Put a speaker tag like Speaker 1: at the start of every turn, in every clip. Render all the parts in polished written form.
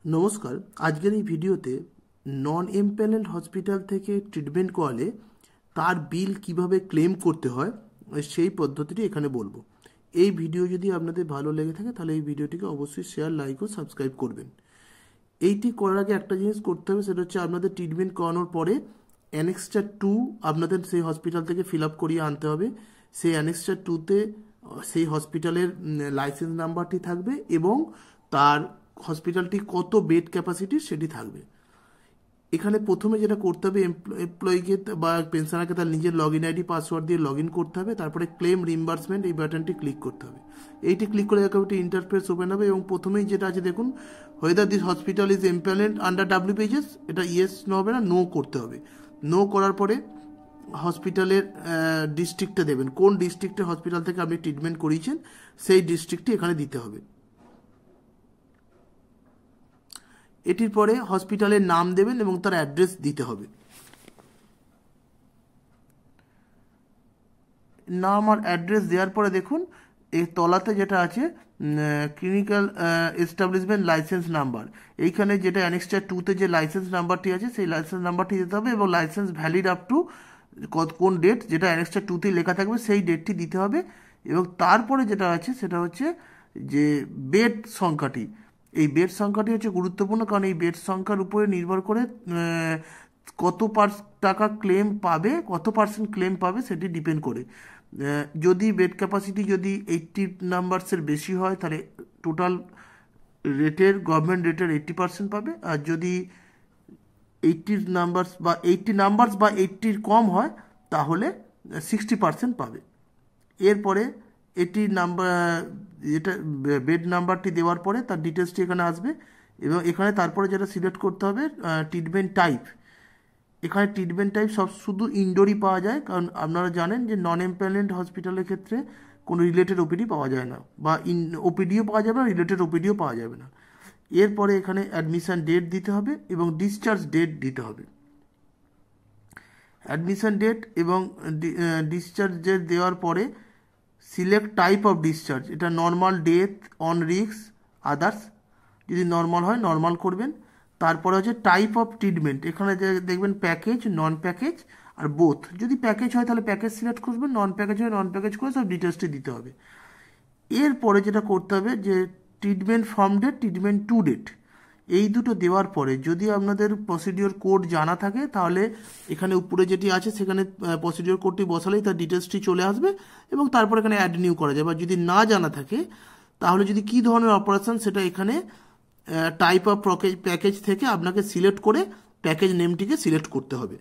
Speaker 1: নমস্কার। আজকের এই ভিডিওতে নন এমপ্যানেলড হসপিটাল থেকে ট্রিটমেন্ট করালে তার বিল কিভাবে ক্লেম করতে হয় সেই পদ্ধতিটি এখানে বলবো। এই ভিডিও যদি আপনাদের ভালো লেগে থাকে তাহলে এই ভিডিওটিকে অবশ্যই শেয়ার, লাইক ও সাবস্ক্রাইব করবেন। এইটি করার আগে একটা জিনিস করতে হবে, সেটা হচ্ছে আপনাদের ট্রিটমেন্ট করানোর পরে অ্যানেক্সচার 2 আপনাদের সেই হসপিটাল থেকে ফিল আপ করিয়ে আনতে হবে। সেই অ্যানেক্সচার 2তে সেই হসপিটালের লাইসেন্স নাম্বারটি থাকবে এবং তার হসপিটালটি কত বেড ক্যাপাসিটি সেটি থাকবে। এখানে প্রথমে যেটা করতে হবে, এমপ্লয়িকে বা পেনশনারকে তার নিজের লগ ইন আইডি পাসওয়ার্ড দিয়ে লগ ইন করতে হবে। তারপরে ক্লেম রিম্বার্সমেন্ট এই বাটনটি ক্লিক করতে হবে। এইটি ক্লিক করে একটা ইন্টারফেস ওপেন হবে এবং প্রথমেই যেটা আছে দেখুন, whether this hospital is empanelled under WPHS, এটা ইয়েস নো হবে না, নো করতে হবে। নো করার পরে হসপিটালের ডিস্ট্রিক্টটা দেবেন, কোন ডিস্ট্রিক্টের হসপিটাল থেকে আপনি ট্রিটমেন্ট করিয়েছেন সেই ডিস্ট্রিক্টটি এখানে দিতে হবে। এটির পরে হসপিটালের নাম দেবেন এবং তার অ্যাড্রেস দিতে হবে। নাম আর অ্যাড্রেস দেওয়ার পরে দেখুন এই তলাতে যেটা আছে ক্লিনিক্যাল এস্টাবলিশমেন্ট লাইসেন্স নাম্বার, এইখানে যেটা অ্যানেক্সচার 2তে যে লাইসেন্স নাম্বারটি আছে সেই লাইসেন্স নাম্বারটি দিতে হবে এবং লাইসেন্স ভ্যালিড আপ টু কোন ডেট, যেটা অ্যানেক্সচার 2তেই লেখা থাকবে সেই ডেটটি দিতে হবে। এবং তারপরে যেটা আছে সেটা হচ্ছে যে বেড সংখ্যাটি, এই বেড সংখ্যাটি হচ্ছে গুরুত্বপূর্ণ, কারণ এই বেড সংখ্যার উপরে নির্ভর করে কত টাকা ক্লেম পাবে, কত পার্সেন্ট ক্লেম পাবে সেটি ডিপেন্ড করে। যদি বেড ক্যাপাসিটি যদি 80 নাম্বারসের বেশি হয় তাহলে টোটাল রেটের গভর্নমেন্ট রেটের 80% পাবে, আর যদি 80 নাম্বারস বা 80 কম হয় তাহলে 60% পাবে। এরপরে এটি নাম্বার, যেটা বেড নাম্বারটি দেওয়ার পরে তার ডিটেলসটি এখানে আসবে এবং এখানে তারপরে যেটা সিলেক্ট করতে হবে ট্রিটমেন্ট টাইপ। এখানে ট্রিটমেন্ট টাইপ সব শুধু ইনডোরই পাওয়া যায়, কারণ আপনারা জানেন যে নন এমপ্লয়েমেন্ট হসপিটালের ক্ষেত্রে কোনো রিলেটেড ওপিডি পাওয়া যায় না, বা ওপিডিও পাওয়া যাবে না, রিলেটেড ওপিডিও পাওয়া যাবে না। এরপরে এখানে অ্যাডমিশন ডেট দিতে হবে এবং ডিসচার্জ ডেট দিতে হবে। অ্যাডমিশন ডেট এবং ডিসচার্জ ডেট দেওয়ার পরে সিলেক্ট টাইপ অফ ডিসচার্জ, এটা normal, death, on risk, others. যদি নর্মাল হয় নর্মাল করবেন। তারপরে হচ্ছে টাইপ অফ ট্রিটমেন্ট, এখানে দেখবেন প্যাকেজ, নন প্যাকেজ আর বোথ। যদি প্যাকেজ হয় তাহলে প্যাকেজ সিলেক্ট করবেন, নন প্যাকেজ হয় নন প্যাকেজ করে সব ডিটেলসটি দিতে হবে। এরপরে যেটা করতে হবে যে treatment from date, treatment to date, এই দুটো দেওয়ার পরে যদি আপনাদের প্রসিডিওর কোড জানা থাকে তাহলে এখানে উপরে যেটি আছে সেখানে প্রসিডিওর কোডটি বসালেই তার ডিটেলসটি চলে আসবে এবং তারপর এখানে অ্যাড নিউ করা যাবে। আর যদি না জানা থাকে তাহলে যদি কী ধরনের অপারেশন সেটা এখানে টাইপ অফ প্যাকেজ থেকে আপনাকে সিলেক্ট করে প্যাকেজ নেমটিকে সিলেক্ট করতে হবে।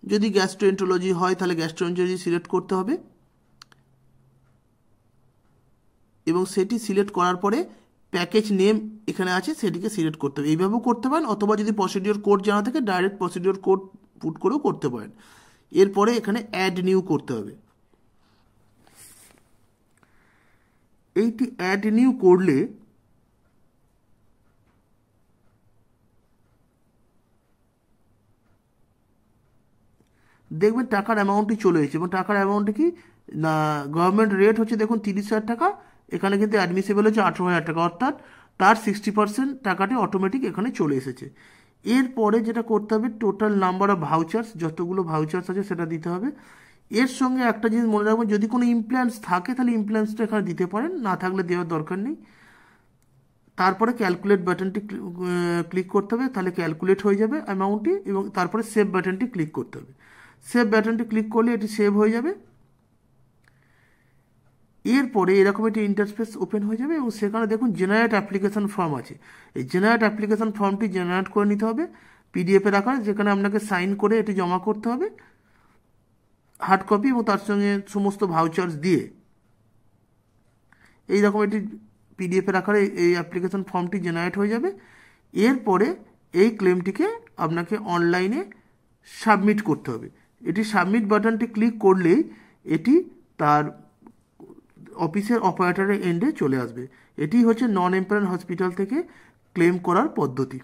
Speaker 1: যদি গ্যাস্ট্রোএন্টারোলজি হয় তাহলে গ্যাস্ট্রোএন্টারোলজি সিলেক্ট করতে হবে এবং সেটি সিলেক্ট করার পরে প্যাকেজ নেম এখানে আছে সেটিকে সিলেক্ট করতে হবে। এইভাবেও করতে পারেন, অথবা যদি প্রসিডিওর কোড জানা থাকে ডাইরেক্ট প্রসিডিওর কোড পুট করেও করতে পারেন। এরপরে এখানে অ্যাড নিউ করতে হবে। এইটি অ্যাড নিউ করলে দেখবেন টাকার অ্যামাউন্টটি চলে এসেছে এবং টাকার অ্যামাউন্টে কি না, গভর্নমেন্ট রেট হচ্ছে দেখুন 30,000 টাকা, এখানে কিন্তু অ্যাডমিসেবল হচ্ছে 18,000 টাকা, অর্থাৎ তার 60% টাকাটি অটোমেটিক এখানে চলে এসেছে। এরপরে যেটা করতে হবে টোটাল নাম্বার অফ ভাউচার্স, যতগুলো ভাউচার্স আছে সেটা দিতে হবে। এর সঙ্গে একটা জিনিস মনে রাখবেন, যদি কোনো ইমপ্ল্যান্স থাকে তাহলে ইমপ্ল্যান্সটা এখানে দিতে পারেন, না থাকলে দেওয়ার দরকার নেই। তারপরে ক্যালকুলেট বাটনটি ক্লিক করতে হবে, তাহলে ক্যালকুলেট হয়ে যাবে অ্যামাউন্টটি এবং তারপরে সেভ বাটনটি ক্লিক করতে হবে। সেভ বাটনটি ক্লিক করলে এটি সেভ হয়ে যাবে। এরপরে এরকম একটি ইন্টারফেস ওপেন হয়ে যাবে এবং সেখানে দেখুন জেনারেট অ্যাপ্লিকেশন ফর্ম আছে। এই জেনারেট অ্যাপ্লিকেশন ফর্মটি জেনারেট করে নিতে হবে পিডিএফের আকারে, যেখানে আপনাকে সাইন করে এটি জমা করতে হবে হার্ড কপি এবং তার সঙ্গে সমস্ত ভাউচার্স দিয়ে। এইরকম একটি পিডিএফের আকারে এই অ্যাপ্লিকেশন ফর্মটি জেনারেট হয়ে যাবে। এরপরে এই ক্লেমটিকে আপনাকে অনলাইনে সাবমিট করতে হবে। এটি সাবমিট বাটনটি ক্লিক করলেই এটি তার অফিসের অপারেটরের এন্ডে চলে আসবে। এটি হচ্ছে নন এমপ্লয়েমেন্ট হসপিটাল থেকে ক্লেম করার পদ্ধতি।